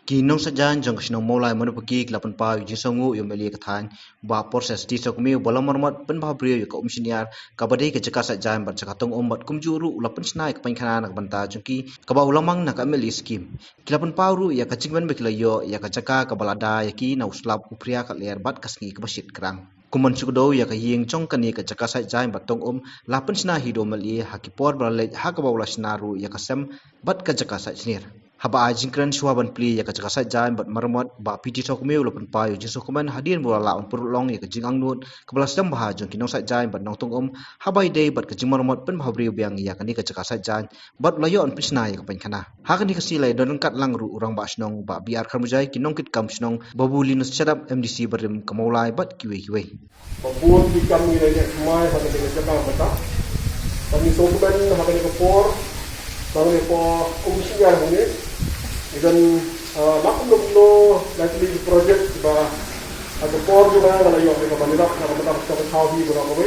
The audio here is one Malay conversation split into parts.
Ki nongsait jaiñ MLA Mawdatbaki kelapan pau Sngewnguh MLA kathan ba proses di sokmiu bola maramot pynbhabriew ka Umshyngiar kabadi ke jakasat jaiñ bat jakatong ombat kumjuru ulapan snai ka pankhana nak banta jungki kaba ulamang nak MLA skim kelapan pau ru ya ka jingban bekilayo ya ka jaka ka balada ya ki na uslap upria ka ler bat kasngi ka basit kerang kuman sukdo ya ka ying chong kani ka jakasat jaiñ batong lapan snai hido MLA hakipor balaj hakaba ulasnaru ya ka sem bat ka jakasat snir haba ajingkran suaban pli ya kacaka sajaan bat maramot ba piti sokmeu lapan payu jisu kuman hadian bulala on perulong ya kajingangnut kebelas dam bahajun kinong sajaan bat nongtong habai day bat kajing maramot pynbhabriew biang ya kani kacaka sajaan bat layo on pisna ya kapankana hakani kasilai don kat langru urang ba snong ba biar kharmujai kinong kit kam snong babulinus chadap MDC barim kamolai bat kiwe babun di kami raya semai pada dengan jaka mata kami sokuman hakani kapor bang po Umshyngiar ni dan lakukan lo nanti projek ba ada por juga kalau yang mereka banyak nak betul betul tahu di berapa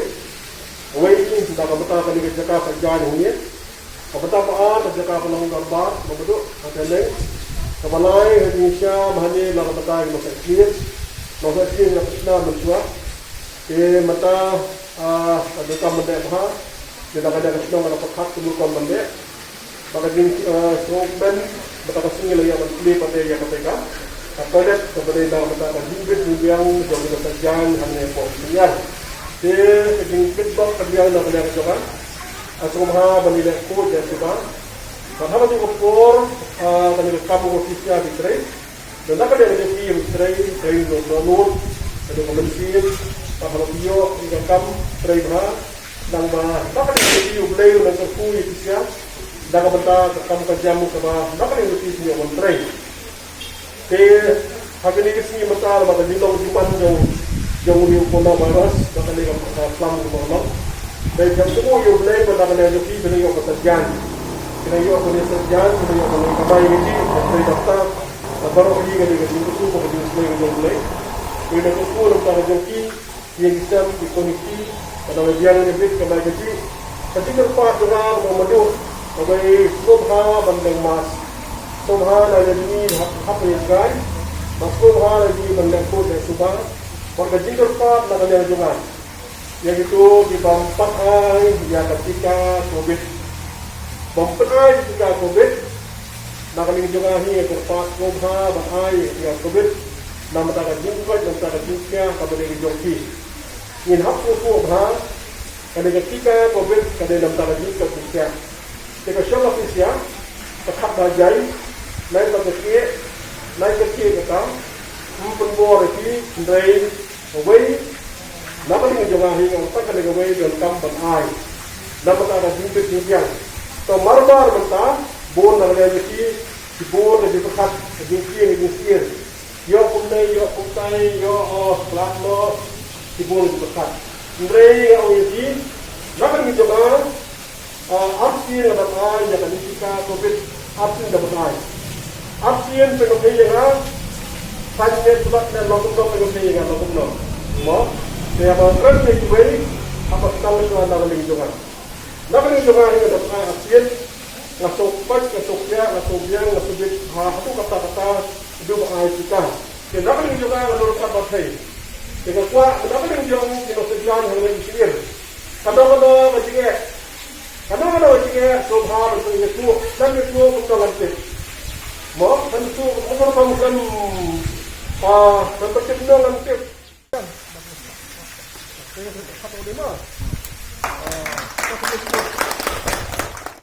ini sudah betul kali kerja kerjaan ini betul apa kerja penolong gambar betul ada lagi kebalai Indonesia bahani lalu betul masa kecil yang sudah mencuat mata ada kamu dah tidak ada kesenangan apa khas kebukan benda bagi soben betapa singil yang menjadi pada yang mereka pada kepada mereka hidup yang jauh terjang hanya Umshyngiar jadi feedback kerja nak belajar juga asrama bernilai kod dan sebagainya karena itu kopor kami kamu ofisial di tray dan nak ada di tim tray download ada komentar kalau video ikan kamu tray dan nak ada di video play dan terkuat ofisial daga benda kamu kerjamu ke bawah, nak ni mesti punya menteri. Hari ni kesini mental pada bintang juman jauh ni pun baras, nak ni kamu Islam ke bawah. Dan jam semua you boleh pada mana you pergi beli you pekerjaan, kena you boleh pekerjaan, kena you boleh kabai gaji, menteri daftar, baru pergi gaji itu tu kerja semua you boleh. Kita tu pun untuk joki, yang Islam dikonisi, pada bagian yang lebih kabai gaji. Ketika lepas dengan memaduk Bagi subha bandeng mas, subha lagi ni apa yang guys, mas subha lagi bandeng pun dan subha, warga jingkar pat nak ada jungan, yang itu di bampak ay, ya ketika COVID, bampak ay ketika COVID, nak ada jungan ni kerpat subha bahai ya COVID, nama tak ada jingkar, nama tak ada jingkar, kabar dari joki, ingin hapus subha, kerana ketika COVID, kerana nama tak ada jingkar. Jika syAllah ofisial, tetap bajai, naik kecil kita, memperbuat lagi, dari away, nama ni jangan hingga tak kena away dan kampan air, nama tak ada jumpa jumpian. So marbar mentah, bon nak ada lagi, bon ada berkat jumpian, yo punai, yo kelaklo, bon berkat. Dari away nama ni jangan Absien dapat air, yang ketika COVID, absien dapat air. Absien pengusaha yang hanya sebab dan lokum pengusaha yang lokum. Mo, saya berkerja di sini, apa sekali tuan dalam lingkungan. Dalam lingkungan ini dapat air absien, ngasuk pas, ngasuk biang, ngasuk bit, itu kata-kata hidup air kita. Dalam lingkungan menurut saya, dengan kuat, dalam lingkungan kita sediakan hanya Umshyngiar. Kadang-kadang macam Kadang-kadang macam subha betul itu, dan itu betul lantik. Mau tentu orang kamu kan tempat kedua lantik. Satu lima.